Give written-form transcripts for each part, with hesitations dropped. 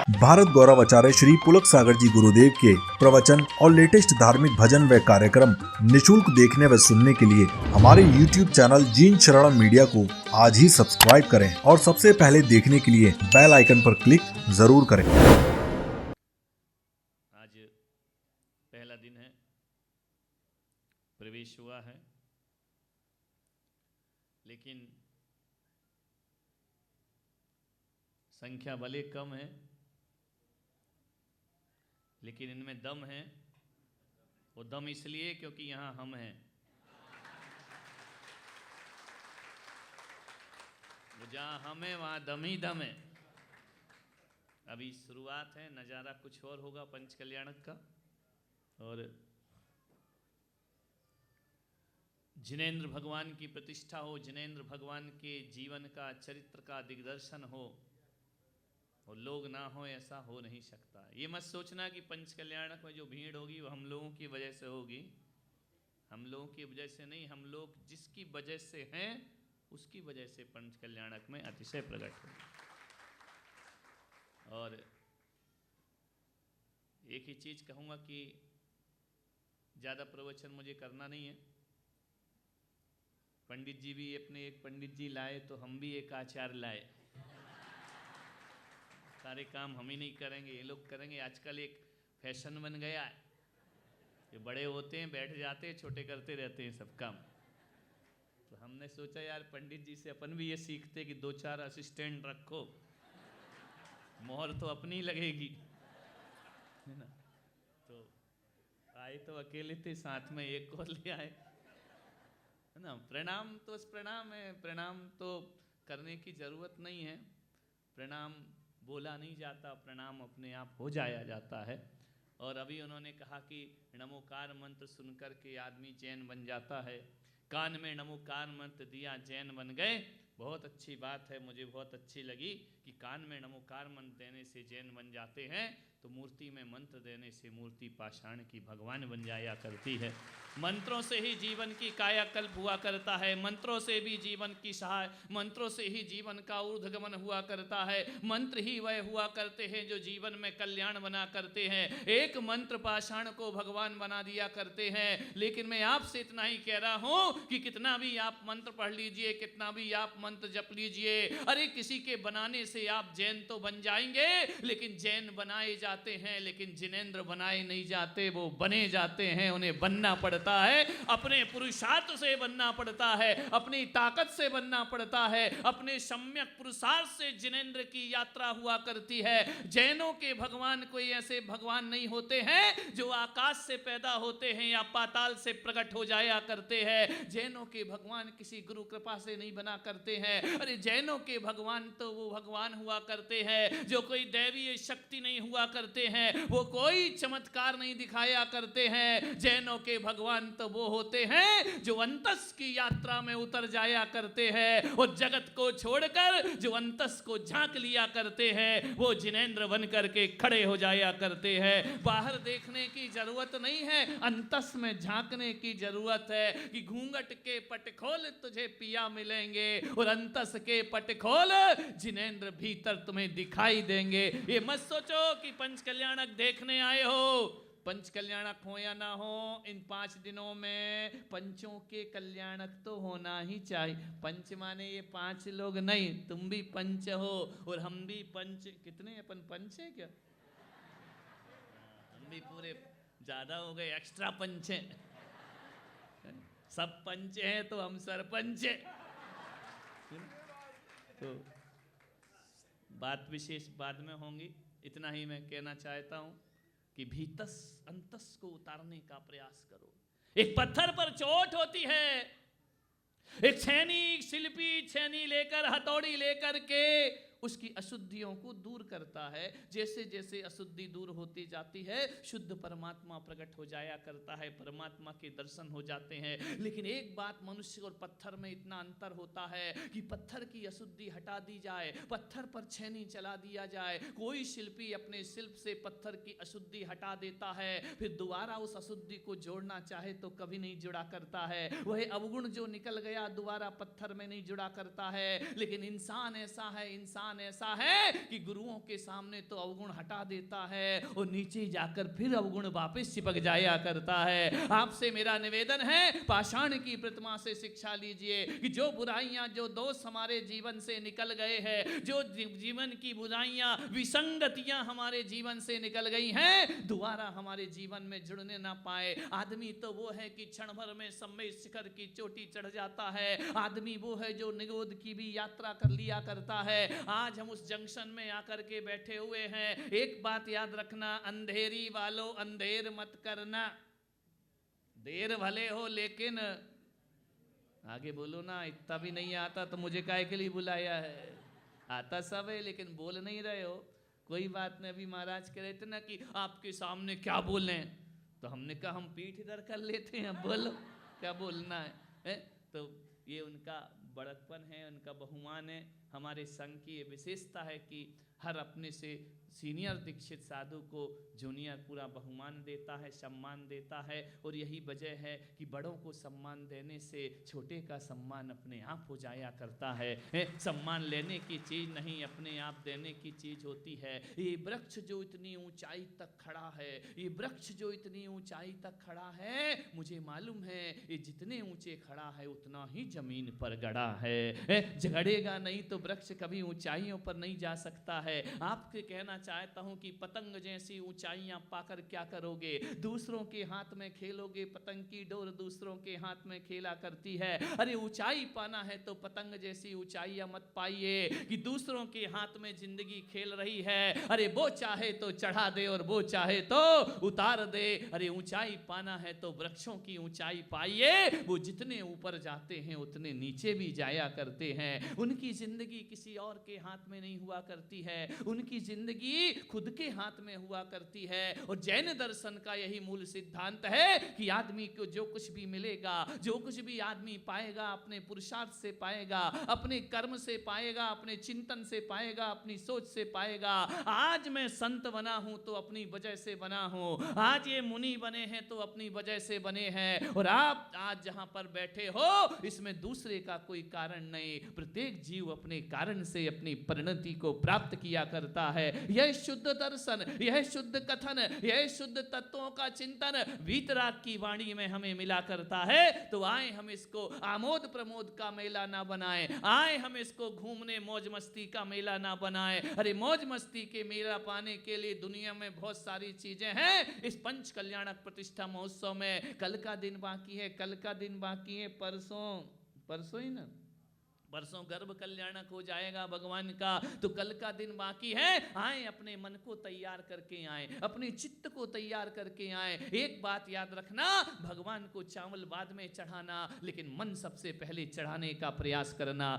भारत गौरव आचार्य श्री पुलक सागर जी गुरुदेव के प्रवचन और लेटेस्ट धार्मिक भजन व कार्यक्रम निशुल्क देखने व सुनने के लिए हमारे YouTube चैनल जीन शरणम मीडिया को आज ही सब्सक्राइब करें और सबसे पहले देखने के लिए बेल आइकन पर क्लिक जरूर करें। आज पहला दिन है, प्रवेश हुआ है, लेकिन संख्या भले कम है, लेकिन इनमें दम है। वो दम इसलिए क्योंकि यहाँ हम हैं। वो जहाँ हम हैं वहाँ दम ही दम है। अभी शुरुआत है, नज़ारा कुछ और होगा पंच कल्याणक का। और जिनेंद्र भगवान की प्रतिष्ठा हो, जिनेंद्र भगवान के जीवन का, चरित्र का दिग्दर्शन हो और लोग ना हो, ऐसा हो नहीं सकता। ये मत सोचना कि पंच कल्याणक में जो भीड़ होगी वो हम लोगों की वजह से होगी। हम लोगों की वजह से नहीं, हम लोग जिसकी वजह से हैं उसकी वजह से पंच कल्याणक में अतिशय प्रकट होगी। और एक ही चीज कहूँगा कि ज़्यादा प्रवचन मुझे करना नहीं है। पंडित जी भी अपने एक पंडित जी लाए तो हम भी एक आचार्य लाए। सारे काम हम ही नहीं करेंगे, ये लोग करेंगे। आजकल एक फैशन बन गया है, ये बड़े होते हैं बैठ जाते हैं, छोटे करते रहते हैं सब काम। तो हमने सोचा यार पंडित जी से अपन भी ये सीखते कि 2-4 असिस्टेंट रखो, मोहर तो अपनी लगेगी, है ना। तो आए तो अकेले थे, साथ में एक और ले आए, है ना। प्रणाम तो प्रणाम है, प्रणाम तो करने की जरूरत नहीं है। प्रणाम बोला नहीं जाता, प्रणाम अपने आप हो जाया जाता है। और अभी उन्होंने कहा कि नमोकार मंत्र सुनकर के आदमी जैन बन जाता है। कान में नमोकार मंत्र दिया, जैन बन गए। बहुत अच्छी बात है, मुझे बहुत अच्छी लगी कि कान में नमोकार मंत्र देने से जैन बन जाते हैं, तो मूर्ति में मंत्र देने से मूर्ति पाषाण की भगवान बन जाया करती है। मंत्रों से ही जीवन की कायाकल्प हुआ करता है, मंत्रों से भी जीवन की सहाय, मंत्रों से ही जीवन का ऊर्ध्वगमन हुआ करता है। मंत्र ही वह हुआ करते हैं जो जीवन में कल्याण बना करते हैं। एक मंत्र पाषाण को भगवान बना दिया करते हैं। लेकिन मैं आपसे इतना ही कह रहा हूं कि कितना भी आप मंत्र पढ़ लीजिए, कितना भी आप मंत्र जप लीजिए, अरे किसी के बनाने से आप जैन तो बन जाएंगे, लेकिन जैन बनाए जाते हैं, लेकिन जिनेंद्र बनाए नहीं जाते, वो बने जाते हैं। उन्हें बनना पड़ता है, अपने पुरुषार्थ से बनना पड़ता है, अपनी ताकत से बनना पड़ता है, अपने सम्यक पुरुषार्थ से जिनेंद्र की यात्रा हुआ करती है। जैनों के भगवान कोई ऐसे भगवान नहीं होते हैं जो आकाश से पैदा होते हैं या पाताल से प्रकट हो जाया करते हैं। जैनों के भगवान किसी गुरु कृपा से नहीं बना करते हैं। अरे जैनों के भगवान तो वो भगवान हुआ करते हैं जो कोई दैवीय शक्ति नहीं हुआ करते हैं, वो कोई चमत्कार नहीं दिखाया करते हैं। जैनों के भगवान तो वो होते हैं जो अंतस की यात्रा में उतर जाया करते हैं, और जगत को छोड़कर जो अंतस को झांक लिया करते हैं, वो जिनेंद्र बन करके खड़े हो जाया करते हैं। बाहर देखने की जरूरत नहीं है, अंतस में झांकने की जरूरत है कि घूंघट के पट खोल तुझे पिया मिलेंगे, और अंतस के पट खोल जिनेंद्र भीतर तुम्हें दिखाई देंगे। ये मत सोचो कि पंच कल्याणक देखने आए हो। पंच कल्याणक हो या ना हो, इन 5 दिनों में पंचों के कल्याणक तो होना ही चाहिए। पंच माने ये 5 लोग नहीं, तुम भी पंच हो और हम भी पंच। कितने अपन पंच है क्या? हम भी पूरे ज्यादा हो गए, एक्स्ट्रा पंच हैं। सब पंच हैं तो हम सरपंच हैं। तो बात विशेष बाद में होंगी, इतना ही मैं कहना चाहता हूं कि भीतस अंतस को उतारने का प्रयास करो। एक पत्थर पर चोट होती है, एक छेनी शिल्पी छेनी लेकर, हथौड़ी लेकर के उसकी अशुद्धियों को दूर करता है। जैसे जैसे अशुद्धि दूर होती जाती है, शुद्ध परमात्मा प्रकट हो जाया करता है, परमात्मा के दर्शन हो जाते हैं। लेकिन एक बात मनुष्य और पत्थर में इतना अंतर होता है कि पत्थर की अशुद्धि हटा दी जाए, पत्थर पर छेनी चला दिया जाए, कोई शिल्पी अपने शिल्प से पत्थर की अशुद्धि हटा देता है, फिर दोबारा उस अशुद्धि को जोड़ना चाहे तो कभी नहीं जुड़ा करता है। वह अवगुण जो निकल गया दोबारा पत्थर में नहीं जुड़ा करता है। लेकिन इंसान ऐसा है, इंसान सम्मान ऐसा है कि गुरुओं के सामने तो अवगुण हटा देता है और नीचे जाकर फिर अवगुण वापस चिपक जाया करता है। आपसे मेरा निवेदन है, पाषाण की प्रतिमा से शिक्षा लीजिए कि जो बुराइयां, जो दोष हमारे जीवन से निकल गए हैं, जो जीवन की बुराइयां, विसंगतियां हमारे जीवन से निकल गई हैं, दोबारा हमारे जीवन में जुड़ने ना पाए। आदमी तो वो है कि क्षण भर में सम्मेद शिखर की चोटी चढ़ जाता है। आदमी वो है जो निगोद की भी यात्रा कर लिया करता है। आज हम उस जंक्शन में आकर के बैठे हुए हैं। एक बात याद रखना, अंधेरी वालों अंधेर मत करना, देर भले हो लेकिन आगे बोलो ना। इतना भी नहीं आता तो मुझे काहे के लिए बुलाया है? आता सब है लेकिन बोल नहीं रहे हो। कोई बात नहीं। अभी महाराज कह रहे थे ना कि आपके सामने क्या बोलें, तो हमने कहा हम पीठ इधर कर लेते हैं, बोलो क्या बोलना है? तो ये उनका बड़कपन है, उनका बहुमान है। हमारे संघ की ये विशेषता है कि हर अपने से सीनियर दीक्षित साधु को जूनियर पूरा बहुमान देता है, सम्मान देता है। और यही वजह है कि बड़ों को सम्मान देने से छोटे का सम्मान अपने आप हो जाया करता है। सम्मान लेने की चीज़ नहीं, अपने आप देने की चीज़ होती है। ये वृक्ष जो इतनी ऊंचाई तक खड़ा है, ये वृक्ष जो इतनी ऊंचाई तक खड़ा है, मुझे मालूम है ये जितने ऊंचे खड़ा है उतना ही जमीन पर गड़ा है। झगड़ेगा नहीं तो वृक्ष कभी ऊंचाइयों पर नहीं जा सकता है। आपके कहना चाहता हूं कि पतंग जैसी ऊंचाइयां पाकर क्या करोगे? दूसरों के हाथ में खेलोगे। पतंग की डोर दूसरों के हाथ में खेला करती है। अरे ऊंचाई पाना है तो पतंग जैसी ऊंचाइयां मत पाइए कि दूसरों के हाथ में जिंदगी खेल रही है। अरे वो चाहे तो चढ़ा दे और वो चाहे तो उतार दे। अरे ऊंचाई पाना है तो वृक्षों की ऊंचाई पाइए। वो जितने ऊपर जाते हैं उतने नीचे भी जाया करते हैं। उनकी जिंदगी किसी और के हाथ में नहीं हुआ करती है, उनकी जिंदगी खुद के हाथ में हुआ करती है। और जैन दर्शन का यही मूल सिद्धांत है कि आदमी को जो कुछ भी मिलेगा, जो कुछ भी आदमी पाएगा, अपने पुरुषार्थ से पाएगा, अपने कर्म से पाएगा, अपने चिंतन से पाएगा, अपनी सोच से पाएगा। आज मैं संत बना हूं तो अपनी वजह से बना हूं, आज ये मुनि बने हैं तो अपनी वजह से बने हैं। और आप आज जहां पर बैठे हो इसमें दूसरे का कोई कारण नहीं। प्रत्येक जीव अपने कारण से अपनी परिणति को प्राप्त किया करता है। यह शुद्ध दर्शन, यह शुद्ध कथन, यह शुद्ध तत्वों का चिंतन वीतराग की वाणी में हमें मिला करता है। तो आए हम इसको आमोद प्रमोद का मेला ना बनाएं, आए हम इसको घूमने मौज मस्ती का मेला ना बनाएं। अरे मौज मस्ती के मेला पाने के लिए दुनिया में बहुत सारी चीजें हैं। इस पंच कल्याणक प्रतिष्ठा महोत्सव में कल का दिन बाकी है, कल का दिन बाकी है, परसों ही ना, परसों गर्भ कल्याणक हो जाएगा भगवान का, तो कल का दिन बाकी है। आए अपने मन को तैयार करके आए, अपने चित्त को तैयार करके आए। एक बात याद रखना, भगवान को चावल बाद में चढ़ाना, लेकिन मन सबसे पहले चढ़ाने का प्रयास करना।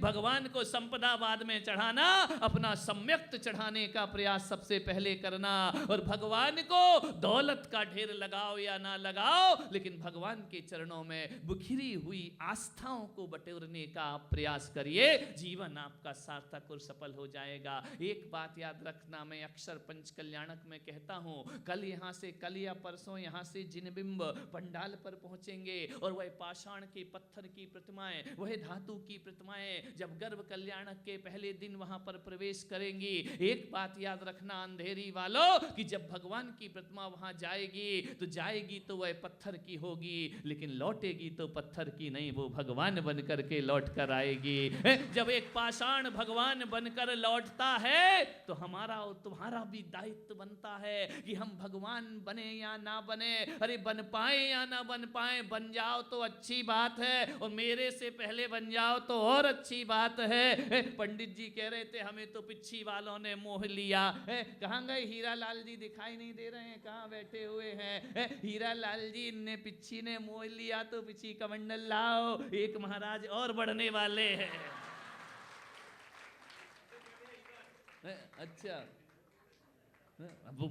भगवान को संपदा बाद में चढ़ाना, अपना सम्यक्त चढ़ाने का प्रयास सबसे पहले करना। और भगवान को दौलत का ढेर लगाओ या ना लगाओ, लेकिन भगवान के चरणों में बिखरी हुई आस्थाओं को बटोरने का प्रयास करिए। जीवन आपका सार्थक और सफल हो जाएगा। एक बात याद रखना, मैं अक्सर पंच कल्याणक में कहता हूं, कल यहां से, कल या परसों यहां से जिन बिंब पंडाल पर पहुंचेंगे और वह पाषाण के पत्थर की प्रतिमाएं, वह धातु की प्रतिमाएं जब गर्भ कल्याणक के पहले दिन वहां पर प्रवेश करेंगी, एक बात याद रखना अंधेरी वालों कि जब भगवान की प्रतिमा वहां जाएगी तो वह पत्थर की होगी, लेकिन लौटेगी तो पत्थर की नहीं, वो भगवान बनकर के लौट कर आएगी। जब एक पाषाण भगवान बनकर लौटता है तो हमारा और तुम्हारा भी दायित्व बनता है कि हम भगवान बने या ना बने। अरे बन पाए या ना बन पाए, बन जाओ तो अच्छी बात है, और मेरे से पहले बन जाओ तो और अच्छी बात है। पंडित जी कह रहे थे हमें तो पिच्छी वालों ने मोह लिया। कहाँ गए हीरा लाल जी? दिखाई नहीं दे रहे हैं, कहाँ बैठे हुए हैं? हीरा लाल जी ने पिच्छी ने मोह लिया तो पिच्छी कमंडल लाओ, एक महाराज और बढ़ने वाले हैं। अच्छा,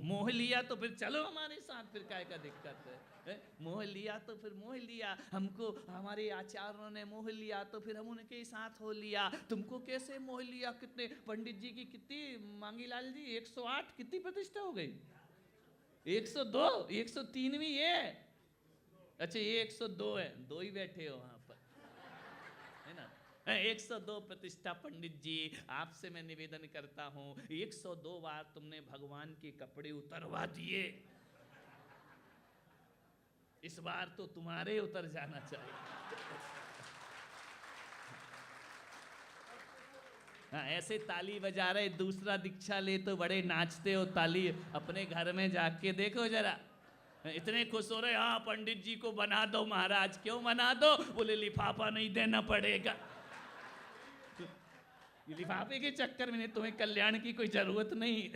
मोह लिया तो फिर चलो हमारे साथ, फिर काय का दिक्कत है? मोह लिया तो फिर मोह लिया, हमको हमारे आचार्यों ने मोह लिया तो फिर हम उनके साथ हो लिया। तुमको कैसे मोह लिया? कितने पंडित जी की कितनी मांगी लाल जी? 108 कितनी प्रतिष्ठा हो गई? 102, 103 भी है। अच्छा ये 102 है, दो ही बैठे हो वहां पर, है ना? 102 प्रतिष्ठा पंडित जी, आपसे मैं निवेदन करता हूं, 102 बार तुमने भगवान के कपड़े उतरवा दिए, इस बार तो तुम्हारे उतर जाना चाहिए। हाँ, ऐसे ताली बजा रहे, दूसरा दीक्षा ले तो बड़े नाचते हो ताली, अपने घर में जाके देखो जरा, इतने खुश हो रहे, हाँ पंडित जी को बना दो महाराज। क्यों बना दो? बोले लिफाफा नहीं देना पड़ेगा। लिफाफे के चक्कर में नहीं, तुम्हें कल्याण की कोई जरूरत नहीं।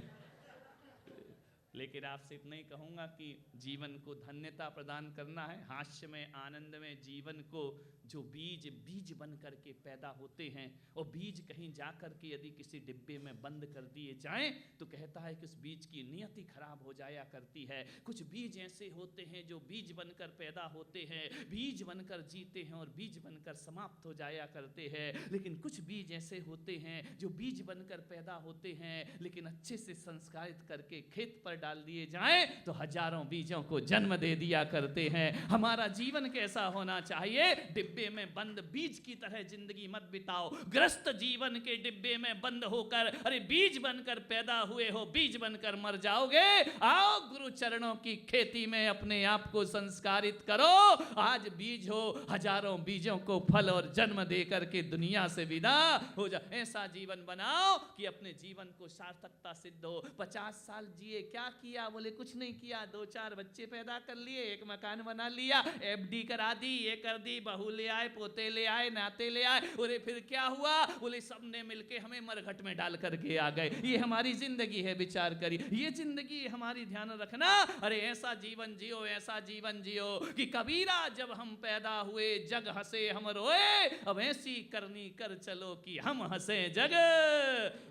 लेकिन आपसे इतना ही कहूंगा कि जीवन को धन्यता प्रदान करना है, हास्य में, आनंद में जीवन को जो बीज बन करके पैदा होते हैं, और बीज कहीं जा करके यदि किसी डिब्बे में बंद कर दिए जाएं तो कहता है कि उस बीज की नियति खराब हो जाया करती है। कुछ बीज ऐसे होते हैं जो बीज बनकर पैदा होते हैं, बीज बनकर जीते हैं और बीज बनकर समाप्त हो जाया करते हैं। लेकिन कुछ बीज ऐसे होते हैं जो बीज बनकर पैदा होते हैं, लेकिन अच्छे से संस्कारित करके खेत पर डाल दिए जाएं तो हजारों बीजों को जन्म दे दिया करते हैं। हमारा जीवन कैसा होना चाहिए? डिब्बे में बंद बीज की तरह जिंदगी मत बिताओ। ग्रस्त जीवन के डिब्बे में बंद होकर, अरे बीज बनकर पैदा हुए हो, बीज बनकर मर जाओगे। आओ गुरु चरणों की खेती में अपने आप को संस्कारित करो। आज बीज हो, हजारों बीजों को फल और जन्म दे करके दुनिया से विदा हो जा। ऐसा जीवन बनाओ कि अपने जीवन को सार्थकता सिद्ध हो। 50 साल जिए, क्या किया? बोले कुछ नहीं किया, 2-4 बच्चे पैदा कर लिए, एक मकान बना लिया, FD करा दी, ये कर दी, बहू ले आए, पोते ले आए, नाते ले आए। बोले फिर क्या हुआ? बोले सबने मिलके हमें मरघट में डाल करके आ गए। ये हमारी जिंदगी है, विचार करिए, ये जिंदगी हमारी, ध्यान रखना। अरे ऐसा जीवन जियो, ऐसा जीवन जियो कि कबीरा जब हम पैदा हुए जग हंसे हम रोए, अब ऐसी करनी कर चलो कि हम हंसे जग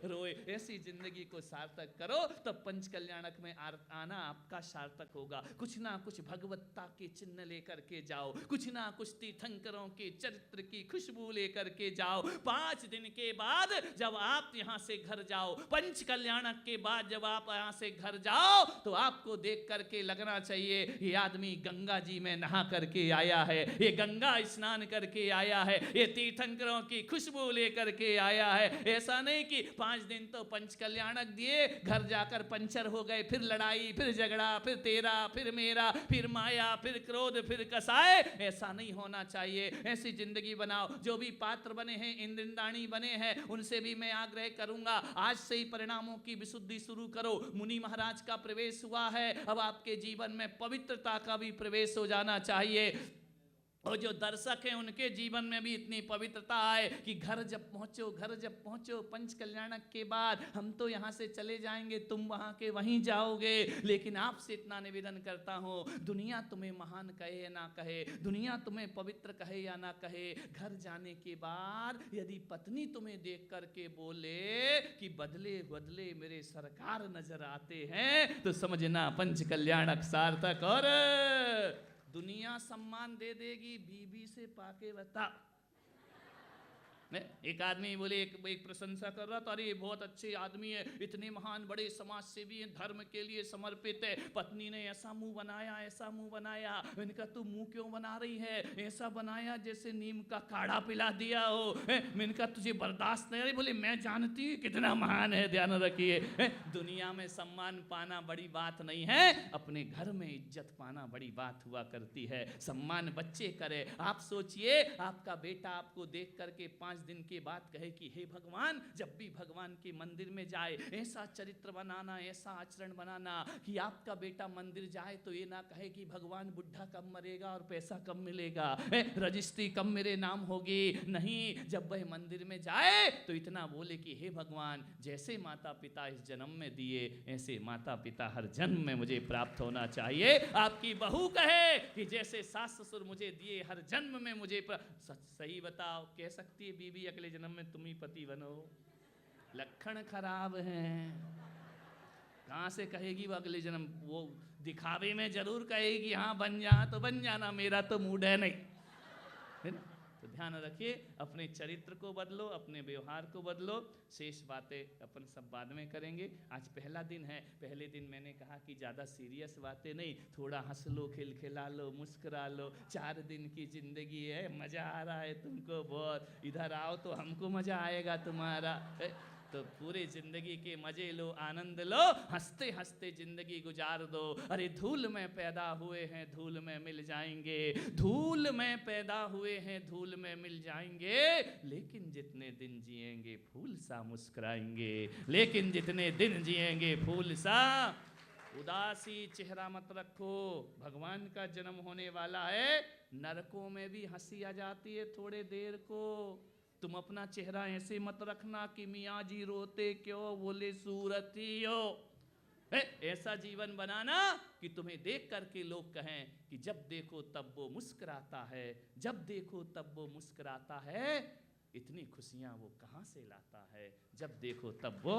रोए। ऐसी जिंदगी को सार्थक करो, तब पंच कल्याणक में आना आपका सार्थक होगा। कुछ ना कुछ भगवत्ता के चिन्ह लेकर के जाओ, कुछ ना कुछ तीर्थंकरों के चरित्र की खुशबू लेकर के जाओ। 5 दिन के बाद जब आप यहां से घर जाओ, पंच कल्याणक के बाद जब आप यहां से घर जाओ, तो आपको देख करके लगना चाहिए ये आदमी गंगा जी में नहा करके आया है, ये गंगा स्नान करके आया है, ये तीर्थंकरों की खुशबू लेकर के आया है। ऐसा नहीं कि 5 दिन तो पंच कल्याणक दिए, घर जाकर पंचर हो गए, फिर लड़ाई, फिर झगड़ा, फिर तेरा, फिर मेरा, फिर माया, फिर क्रोध, फिर कसाए। ऐसा नहीं होना चाहिए। ऐसी जिंदगी बनाओ। जो भी पात्र बने हैं, इंद्रदानी बने हैं, उनसे भी मैं आग्रह करूंगा, आज से ही परिणामों की विशुद्धि शुरू करो। मुनि महाराज का प्रवेश हुआ है, अब आपके जीवन में पवित्रता का भी प्रवेश हो जाना चाहिए। और जो दर्शक हैं उनके जीवन में भी इतनी पवित्रता आए कि घर जब पहुंचो पंच कल्याणक के बाद, हम तो यहाँ से चले जाएंगे, तुम वहाँ के वहीं जाओगे। लेकिन आपसे इतना निवेदन करता हूँ, दुनिया तुम्हें महान कहे या ना कहे, दुनिया तुम्हें पवित्र कहे या ना कहे, घर जाने के बाद यदि पत्नी तुम्हें देख करके बोले कि बदले बदले मेरे सरकार नजर आते हैं, तो समझना पंच कल्याणक सार्थक। और दुनिया सम्मान दे देगी, बीबी से पाके बता। एक आदमी बोले, एक प्रशंसा कर रहा था, अरे बहुत अच्छे आदमी है, इतने महान बड़े समाज सेवी हैं, धर्म के लिए समर्पित है। पत्नी ने ऐसा मुंह बनाया, ऐसा मुंह बनाया। मैंने कहा तू मुंह क्यों बना रही है? ऐसा बनाया जैसे नीम का काढ़ा पिला दिया हो। मैंने कहा तुझे बर्दाश्त नहीं? अरे बोले मैं जानती हूँ कितना महान है, ध्यान रखिए। दुनिया में सम्मान पाना बड़ी बात नहीं है, अपने घर में इज्जत पाना बड़ी बात हुआ करती है। सम्मान बच्चे करे। आप सोचिए, आपका बेटा आपको देख करके 5 दिन के बाद कहे कि हे भगवान, जब भी भगवान के मंदिर में जाए ऐसा चरित्र बनाना, ऐसा आचरण बनाना कि आपका बेटा मंदिर जाए तो ये ना कहे कि भगवान बुढ़ा कब मरेगा और पैसा कब मिलेगा, रजिस्ट्री कब मेरे नाम होगी। नहीं, जब वह मंदिर में जाए तो इतना बोले कि हे भगवान, जैसे माता पिता इस जन्म में दिए, ऐसे माता पिता हर जन्म में मुझे प्राप्त होना चाहिए। आपकी बहू कहे कि जैसे सास ससुर मुझे दिए, हर जन्म में मुझे सही बताओ, कह सकती है बीवी अगले जन्म में तुम ही पति बनो? लक्षण खराब हैं। कहां से कहेगी वो अगले जन्म? वो दिखावे में जरूर कहेगी हाँ बन जा, तो बन जाना, मेरा तो मूड है नहीं, है ना? तो ध्यान रखिए, अपने चरित्र को बदलो, अपने व्यवहार को बदलो। शेष बातें अपन सब बाद में करेंगे। आज पहला दिन है, पहले दिन मैंने कहा कि ज़्यादा सीरियस बातें नहीं, थोड़ा हंस लो, खिलखिला लो, मुस्कुरा लो। 4 दिन की जिंदगी है, मज़ा आ रहा है तुमको बहुत, इधर आओ तो हमको मज़ा आएगा तुम्हारा। तो पूरे जिंदगी के मजे लो, आनंद लो, हंसते हंसते जिंदगी गुजार दो। अरे धूल में पैदा हुए हैं, धूल में मिल जाएंगे, धूल में पैदा हुए हैं, धूल में मिल जाएंगे। लेकिन जितने दिन जिएंगे फूल सा मुस्कुराएंगे, लेकिन जितने दिन जिएंगे फूल सा। उदासी चेहरा मत रखो, भगवान का जन्म होने वाला है। नरकों में भी हंसी आ जाती है थोड़े देर को। तुम अपना चेहरा ऐसे मत रखना कि मियाँ जी रोते क्यों, बोले सूरत ही हो। ऐसा जीवन बनाना कि तुम्हें देख करके लोग कहें कि जब देखो तब वो मुस्कुराता है, जब देखो तब वो मुस्कुराता है। इतनी खुशियाँ वो कहाँ से लाता है, जब देखो तब वो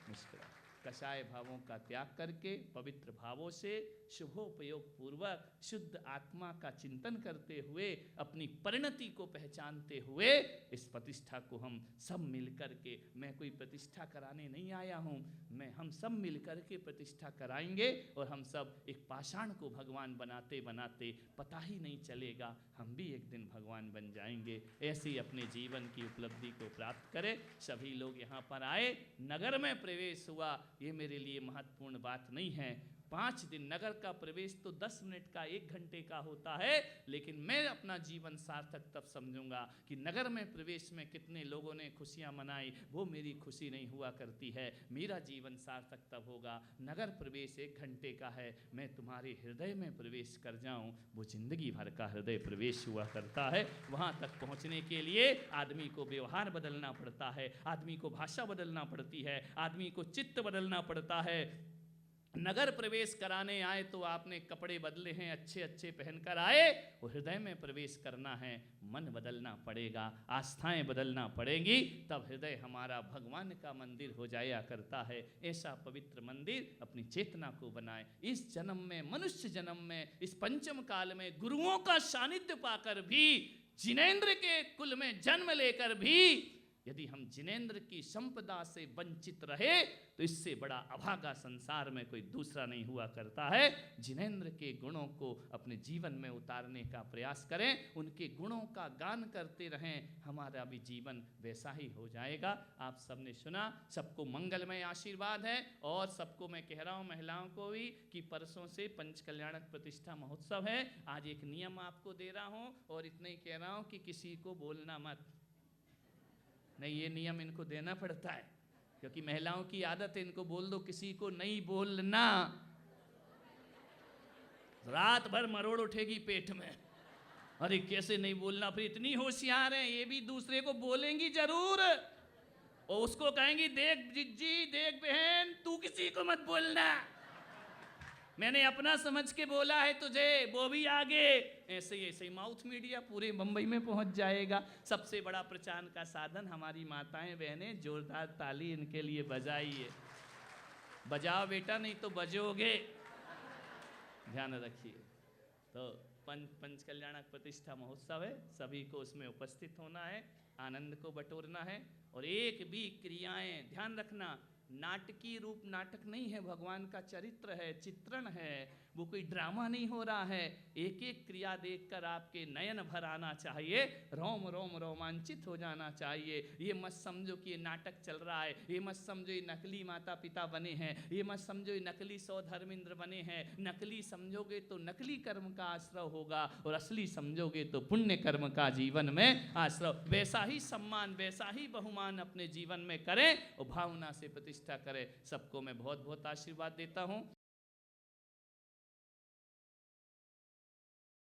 मुस्कुराता। कषाय भावों का त्याग करके पवित्र भावों से शुभोपयोग पूर्वक शुद्ध आत्मा का चिंतन करते हुए अपनी परिणति को पहचानते हुए इस प्रतिष्ठा को हम सब मिलकर के, मैं कोई प्रतिष्ठा कराने नहीं आया हूँ, हम सब मिलकर के प्रतिष्ठा कराएंगे। और हम सब एक पाषाण को भगवान बनाते बनाते पता ही नहीं चलेगा, हम भी एक दिन भगवान बन जाएंगे। ऐसे ही अपने जीवन की उपलब्धि को प्राप्त करें। सभी लोग यहाँ पर आए, नगर में प्रवेश हुआ, ये मेरे लिए महत्वपूर्ण बात नहीं है। 5 दिन नगर का प्रवेश तो 10 मिनट का, 1 घंटे का होता है, लेकिन मैं अपना जीवन सार्थक तब समझूंगा कि नगर में प्रवेश में कितने लोगों ने खुशियां मनाई, वो मेरी खुशी नहीं हुआ करती है। मेरा जीवन सार्थक तब होगा, नगर प्रवेश 1 घंटे का है, मैं तुम्हारे हृदय में प्रवेश कर जाऊं, वो जिंदगी भर का हृदय प्रवेश हुआ करता है। वहां तक पहुंचने के लिए आदमी को व्यवहार बदलना पड़ता है, आदमी को भाषा बदलना पड़ती है, आदमी को चित्त बदलना पड़ता है। नगर प्रवेश कराने आए तो आपने कपड़े बदले हैं, अच्छे अच्छे पहनकर आए, वो हृदय में प्रवेश करना है, मन बदलना पड़ेगा, आस्थाएं बदलना पड़ेंगी, तब हृदय हमारा भगवान का मंदिर हो जाया करता है। ऐसा पवित्र मंदिर अपनी चेतना को बनाए। इस जन्म में, मनुष्य जन्म में, इस पंचम काल में गुरुओं का सानिध्य पाकर भी, जिनेंद्र के कुल में जन्म लेकर भी यदि हम जिनेंद्र की संपदा से वंचित रहे तो इससे बड़ा अभागा संसार में कोई दूसरा नहीं हुआ करता है। जिनेंद्र के गुणों को अपने जीवन में उतारने का प्रयास करें, उनके गुणों का गान करते रहें, हमारा भी जीवन वैसा ही हो जाएगा। आप सबने सुना, सबको मंगलमय आशीर्वाद है। और सबको मैं कह रहा हूँ, महिलाओं को भी, कि परसों से पंचकल्याणक प्रतिष्ठा महोत्सव है। आज एक नियम आपको दे रहा हूँ और इतना ही कह रहा हूँ कि किसी को बोलना मत। नहीं, ये नियम इनको देना पड़ता है क्योंकि महिलाओं की आदत है, इनको बोल दो किसी को नहीं बोलना, रात भर मरोड़ उठेगी पेट में। अरे कैसे नहीं बोलना, फिर इतनी होशियार है, ये भी दूसरे को बोलेंगी जरूर और उसको कहेंगी देख जिज्जी, देख बहन, तू किसी को मत बोलना, मैंने अपना समझ के बोला है तुझे, वो भी आगे। ऐसे ही माउथ मीडिया पूरे मुंबई में पहुंच जाएगा। सबसे बड़ा प्रचार का साधन हमारी माताएं बहनें, जोरदार ताली इनके लिए बजाइए। बजाओ बेटा, नहीं तो बजोगे, ध्यान रखिए। तो पंचकल्याणक प्रतिष्ठा महोत्सव है, सभी को उसमें उपस्थित होना है, आनंद को बटोरना है। और एक भी क्रियाएं, ध्यान रखना, नाटकीय रूप नाटक नहीं है, भगवान का चरित्र है, चित्रण है, वो कोई ड्रामा नहीं हो रहा है। एक एक क्रिया देखकर आपके नयन भर आना चाहिए, रोम रोम रोमांचित हो जाना चाहिए। ये मत समझो कि ये नाटक चल रहा है, ये मत समझो ये नकली माता पिता बने हैं, ये मत समझो ये नकली सौधर्मेंद्र बने हैं। नकली समझोगे तो नकली कर्म का आश्रय होगा और असली समझोगे तो पुण्य कर्म का जीवन में आश्रय। वैसा ही सम्मान, वैसा ही बहुमान अपने जीवन में करें और भावना से प्रतिष्ठा करें। सबको मैं बहुत बहुत आशीर्वाद देता हूँ।